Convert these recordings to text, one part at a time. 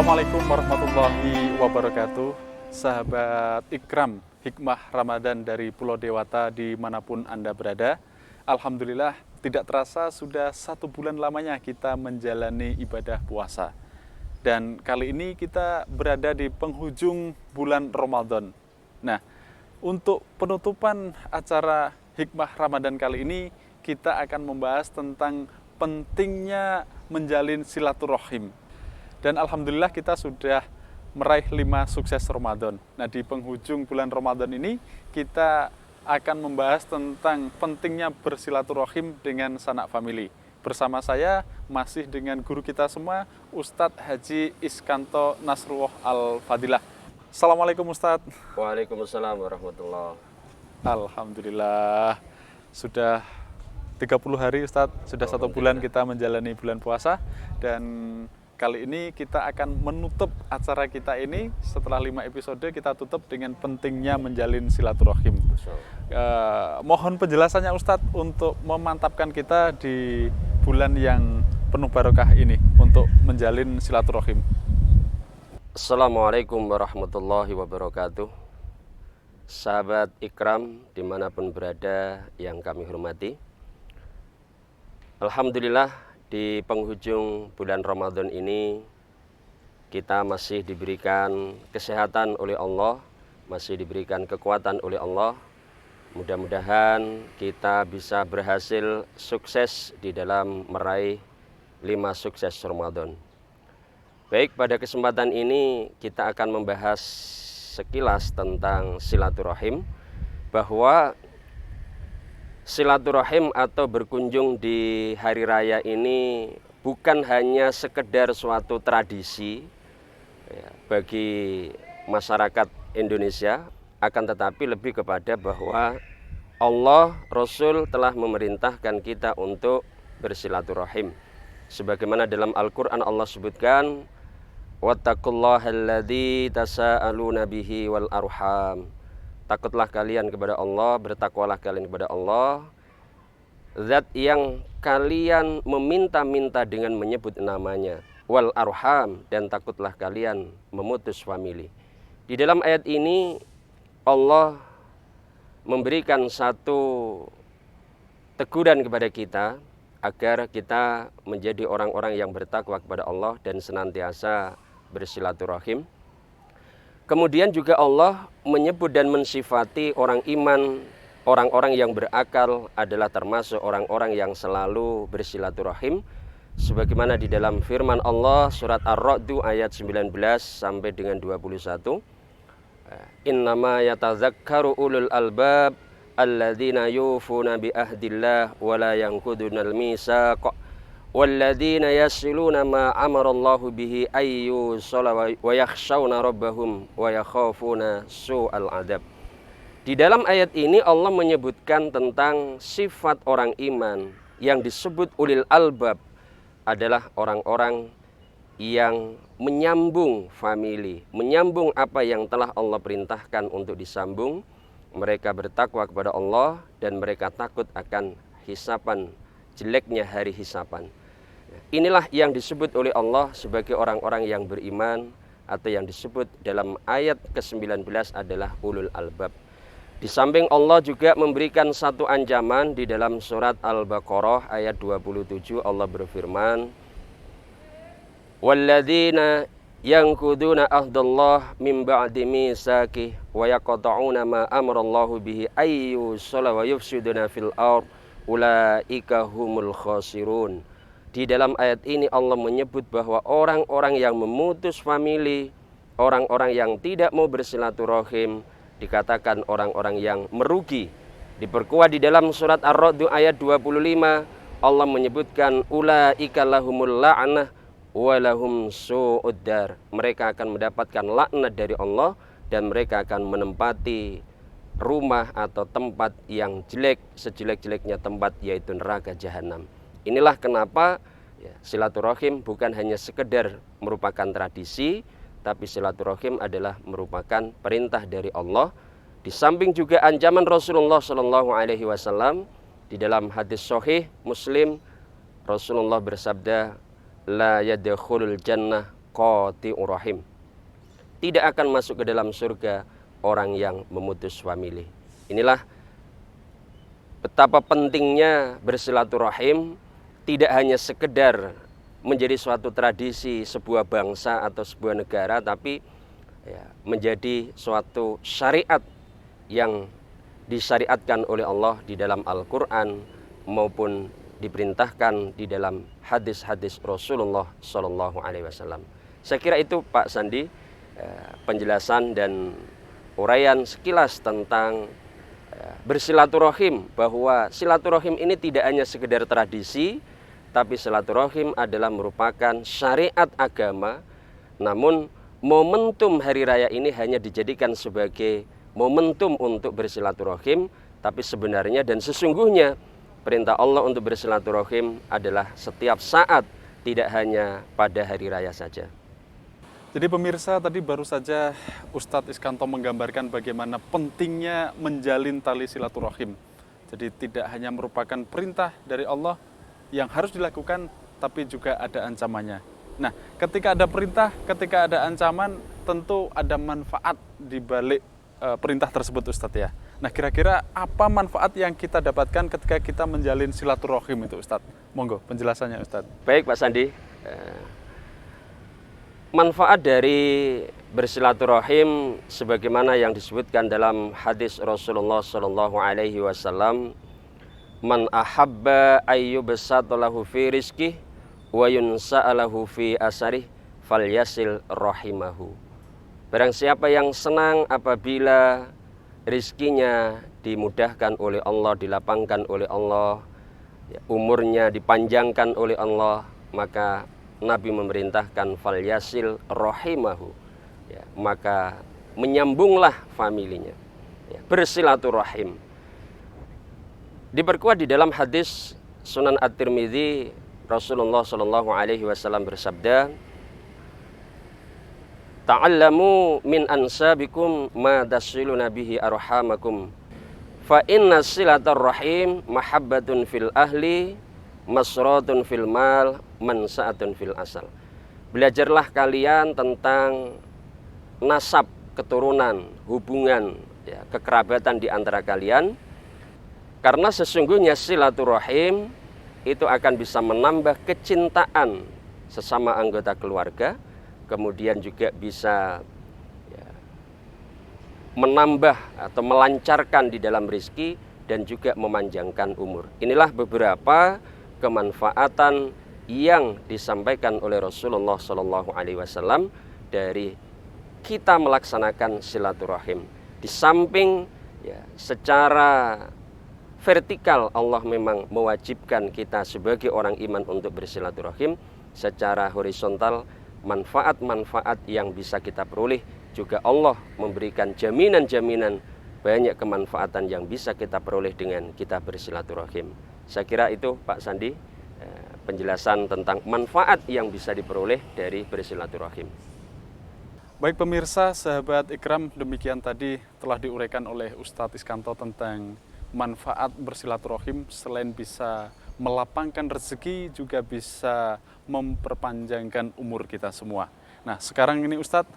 Assalamualaikum warahmatullahi wabarakatuh. Sahabat Ikram, hikmah Ramadan dari Pulau Dewata dimanapun Anda berada. Alhamdulillah, tidak terasa sudah 1 bulan lamanya kita menjalani ibadah puasa. Dan kali ini kita berada di penghujung bulan Ramadan. Nah, untuk penutupan acara hikmah Ramadan kali ini, kita akan membahas tentang pentingnya menjalin silaturahim. Dan alhamdulillah kita sudah meraih 5 sukses Ramadan. Nah, di penghujung bulan Ramadan ini kita akan membahas tentang pentingnya bersilaturahim dengan sanak famili. Bersama saya masih dengan guru kita semua, Ustadz Haji Iskanto Nasrullah Al-Fadilah. Assalamualaikum Ustadz. Waalaikumsalam warahmatullahi. Alhamdulillah sudah 30 hari Ustadz, sudah 1 bulan kita menjalani bulan puasa. Dan kali ini kita akan menutup acara kita ini. Setelah 5 episode kita tutup dengan pentingnya menjalin silaturahim. Mohon penjelasannya Ustadz untuk memantapkan kita di bulan yang penuh barokah ini untuk menjalin silaturahim. Assalamualaikum warahmatullahi wabarakatuh. Sahabat Ikram dimanapun berada yang kami hormati, alhamdulillah di penghujung bulan Ramadan ini kita masih diberikan kesehatan oleh Allah, masih diberikan kekuatan oleh Allah. Mudah-mudahan kita bisa berhasil sukses di dalam meraih 5 sukses Ramadan. Baik, pada kesempatan ini kita akan membahas sekilas tentang silaturahim, bahwa silaturahim atau berkunjung di hari raya ini bukan hanya sekedar suatu tradisi bagi masyarakat Indonesia, akan tetapi lebih kepada bahwa Allah, Rasul telah memerintahkan kita untuk bersilaturahim. Sebagaimana dalam Al-Quran Allah sebutkan, wattaqullahalladzi tasa'aluna bihi wal arham. Takutlah kalian kepada Allah, bertakwalah kalian kepada Allah, zat yang kalian meminta-minta dengan menyebut namanya, wal arham, dan takutlah kalian memutus famili. Di dalam ayat ini Allah memberikan satu teguran kepada kita agar kita menjadi orang-orang yang bertakwa kepada Allah dan senantiasa bersilaturahim. Kemudian juga Allah menyebut dan mensifati orang iman, orang-orang yang berakal adalah termasuk orang-orang yang selalu bersilaturahim. Sebagaimana di dalam firman Allah surat Ar-Ra'd ayat 19 sampai dengan 21. Innama yatazakkaru ulul albab alladzina yufuna bi ahdillah wa la yanqudunal misaq walladzina yasiluna ma amarallahu bihi ayyu salawa wa yakhshawna rabbahum wa yakhafuna su'al adab. Di dalam ayat ini Allah menyebutkan tentang sifat orang iman yang disebut ulil albab adalah orang-orang yang menyambung famili, menyambung apa yang telah Allah perintahkan untuk disambung. Mereka bertakwa kepada Allah dan mereka takut akan hisapan, jeleknya hari hisapan. Inilah yang disebut oleh Allah sebagai orang-orang yang beriman, atau yang disebut dalam ayat ke-19 adalah ulul albab. Di samping Allah juga memberikan satu ancaman di dalam surat Al-Baqarah ayat 27. Allah berfirman, walladzina yanquduna ahdallah min ba'di mitsaqih wa yaqta'una ma amarallahu bihi ayyu salawa yufsiduna fil ard ulaika humul khasirun. Di dalam ayat ini Allah menyebut bahwa orang-orang yang memutus famili, orang-orang yang tidak mau bersilaturahim, dikatakan orang-orang yang merugi. Diperkuat di dalam surat Ar-Ra'd ayat 25, Allah menyebutkan ulaika lahumul la'nah wa lahum su'uddar. Mereka akan mendapatkan laknat dari Allah dan mereka akan menempati rumah atau tempat yang jelek, sejelek-jeleknya tempat, yaitu neraka jahanam. Inilah kenapa silaturahim bukan hanya sekedar merupakan tradisi, tapi silaturahim adalah merupakan perintah dari Allah. Di samping juga ancaman Rasulullah SAW di dalam hadis sahih Muslim, Rasulullah bersabda, la yadkhulul jannah qati'ur rahim. Tidak akan masuk ke dalam surga orang yang memutus famili. Inilah betapa pentingnya bersilaturahim, tidak hanya sekedar menjadi suatu tradisi sebuah bangsa atau sebuah negara, tapi menjadi suatu syariat yang disyariatkan oleh Allah di dalam Al-Quran maupun diperintahkan di dalam hadis-hadis Rasulullah Shallallahu Alaihi Wasallam. Saya kira itu Pak Sandi, penjelasan dan uraian sekilas tentang bersilaturahim, bahwa silaturahim ini tidak hanya sekedar tradisi, tapi silaturahim adalah merupakan syariat agama. Namun momentum hari raya ini hanya dijadikan sebagai momentum untuk bersilaturahim, tapi sebenarnya dan sesungguhnya perintah Allah untuk bersilaturahim adalah setiap saat, tidak hanya pada hari raya saja. Jadi pemirsa, tadi baru saja Ustadz Iskanto menggambarkan bagaimana pentingnya menjalin tali silaturahim. Jadi tidak hanya merupakan perintah dari Allah yang harus dilakukan, tapi juga ada ancamannya. Nah, ketika ada perintah, ketika ada ancaman, tentu ada manfaat di balik perintah tersebut Ustadz ya. Nah, kira-kira apa manfaat yang kita dapatkan ketika kita menjalin silaturahim itu Ustadz? Monggo penjelasannya Ustadz. Baik Pak Sandi. Manfaat dari bersilaturahim sebagaimana yang disebutkan dalam hadis Rasulullah Shallallahu Alaihi Wasallam, man ahabba ayyubsatalahu fi rizqih wa yunsa'alahu fi asarih falyasil rahimahu. Barang siapa yang senang apabila rizkinya dimudahkan oleh Allah, dilapangkan oleh Allah, umurnya dipanjangkan oleh Allah, maka Nabi memerintahkan falyasil rahimahu, maka menyambunglah familinya, bersilaturahim. Diperkuat di dalam hadis Sunan At-Tirmidzi, Rasulullah Shallallahu Alaihi Wasallam bersabda, ta'allamu min ansabikum ma tasiluna bihi arhamakum, fa inna silatar rahim mahabbatun fil ahli masratun fil mal mansa'atun fil asal. Belajarlah kalian tentang nasab, keturunan, hubungan, kekerabatan di antara kalian, karena sesungguhnya silaturahim itu akan bisa menambah kecintaan sesama anggota keluarga, kemudian juga bisa menambah atau melancarkan di dalam rezeki dan juga memanjangkan umur. Inilah beberapa kemanfaatan yang disampaikan oleh Rasulullah Shallallahu Alaihi Wasallam dari kita melaksanakan silaturahim. Di samping secara vertikal Allah memang mewajibkan kita sebagai orang iman untuk bersilaturahim, secara horizontal manfaat-manfaat yang bisa kita peroleh juga Allah memberikan jaminan-jaminan banyak kemanfaatan yang bisa kita peroleh dengan kita bersilaturahim. Saya kira itu Pak Sandi, penjelasan tentang manfaat yang bisa diperoleh dari bersilaturahim. Baik pemirsa, sahabat Ikram, demikian tadi telah diuraikan oleh Ustadz Iskanto tentang manfaat bersilaturahim. Selain bisa melapangkan rezeki, juga bisa memperpanjangkan umur kita semua. Nah, sekarang ini Ustadz,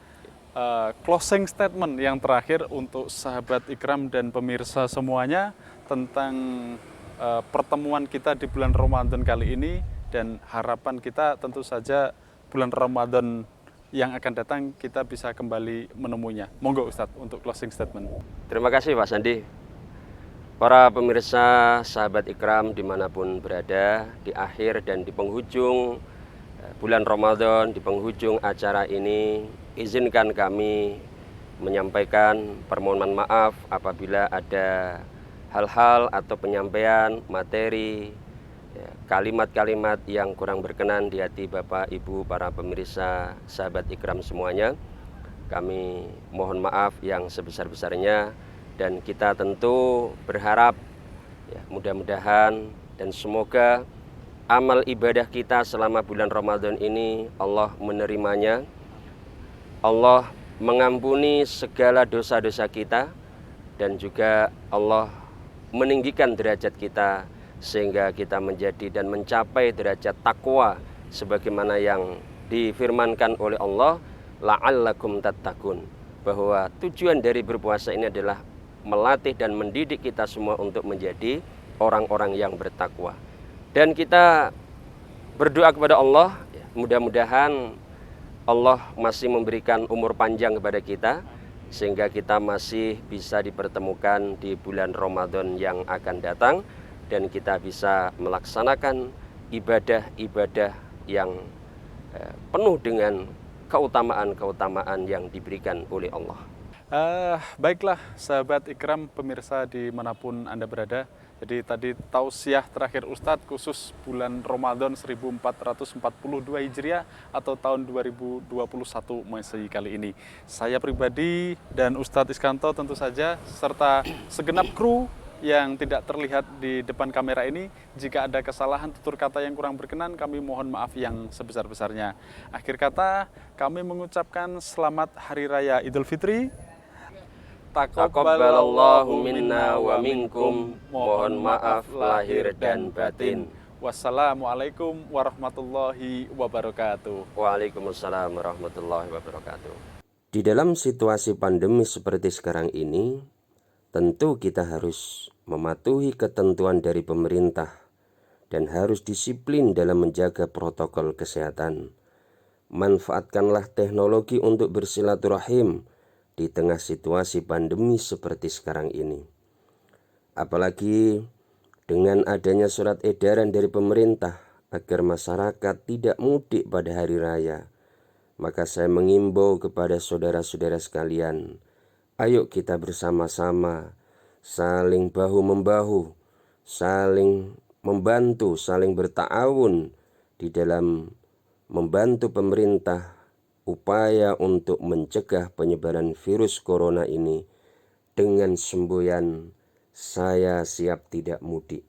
closing statement yang terakhir untuk sahabat Ikram dan pemirsa semuanya tentang pertemuan kita di bulan Ramadan kali ini, dan harapan kita tentu saja bulan Ramadan yang akan datang kita bisa kembali menemuinya. Monggo Ustadz untuk closing statement. Terima kasih Pak Sandi. Para pemirsa sahabat Ikram dimanapun berada, di akhir dan di penghujung bulan Ramadan, di penghujung acara ini, izinkan kami menyampaikan permohonan maaf apabila ada hal-hal atau penyampaian materi, kalimat-kalimat yang kurang berkenan di hati Bapak, Ibu, para pemirsa, sahabat Ikram semuanya. Kami mohon maaf yang sebesar-besarnya, dan kita tentu berharap mudah-mudahan dan semoga amal ibadah kita selama bulan Ramadan ini Allah menerimanya, Allah mengampuni segala dosa-dosa kita, dan juga Allah meninggikan derajat kita sehingga kita menjadi dan mencapai derajat takwa sebagaimana yang difirmankan oleh Allah, la'allakum tattaqun, bahwa tujuan dari berpuasa ini adalah melatih dan mendidik kita semua untuk menjadi orang-orang yang bertakwa. Dan kita berdoa kepada Allah, mudah-mudahan Allah masih memberikan umur panjang kepada kita, sehingga kita masih bisa dipertemukan di bulan Ramadan yang akan datang, dan kita bisa melaksanakan ibadah-ibadah yang penuh dengan keutamaan-keutamaan yang diberikan oleh Allah. Baiklah sahabat Ikram, pemirsa dimanapun Anda berada. Jadi tadi tausiah terakhir Ustadz khusus bulan Ramadan 1442 Hijriah atau tahun 2021 Masehi kali ini. Saya pribadi dan Ustadz Iskanto tentu saja serta segenap kru yang tidak terlihat di depan kamera ini, jika ada kesalahan tutur kata yang kurang berkenan, kami mohon maaf yang sebesar-besarnya. Akhir kata, kami mengucapkan selamat Hari Raya Idul Fitri. Taqabbalallahu minna wa minkum. Mohon maaf lahir dan batin. Wassalamualaikum warahmatullahi wabarakatuh. Waalaikumsalam warahmatullahi wabarakatuh. Di dalam situasi pandemi seperti sekarang ini, tentu kita harus mematuhi ketentuan dari pemerintah dan harus disiplin dalam menjaga protokol kesehatan. Manfaatkanlah teknologi untuk bersilaturahim di tengah situasi pandemi seperti sekarang ini. Apalagi dengan adanya surat edaran dari pemerintah agar masyarakat tidak mudik pada hari raya, maka saya mengimbau kepada saudara-saudara sekalian, ayo kita bersama-sama saling bahu-membahu, saling membantu, saling berta'awun di dalam membantu pemerintah upaya untuk mencegah penyebaran virus corona ini dengan semboyan saya siap tidak mudik.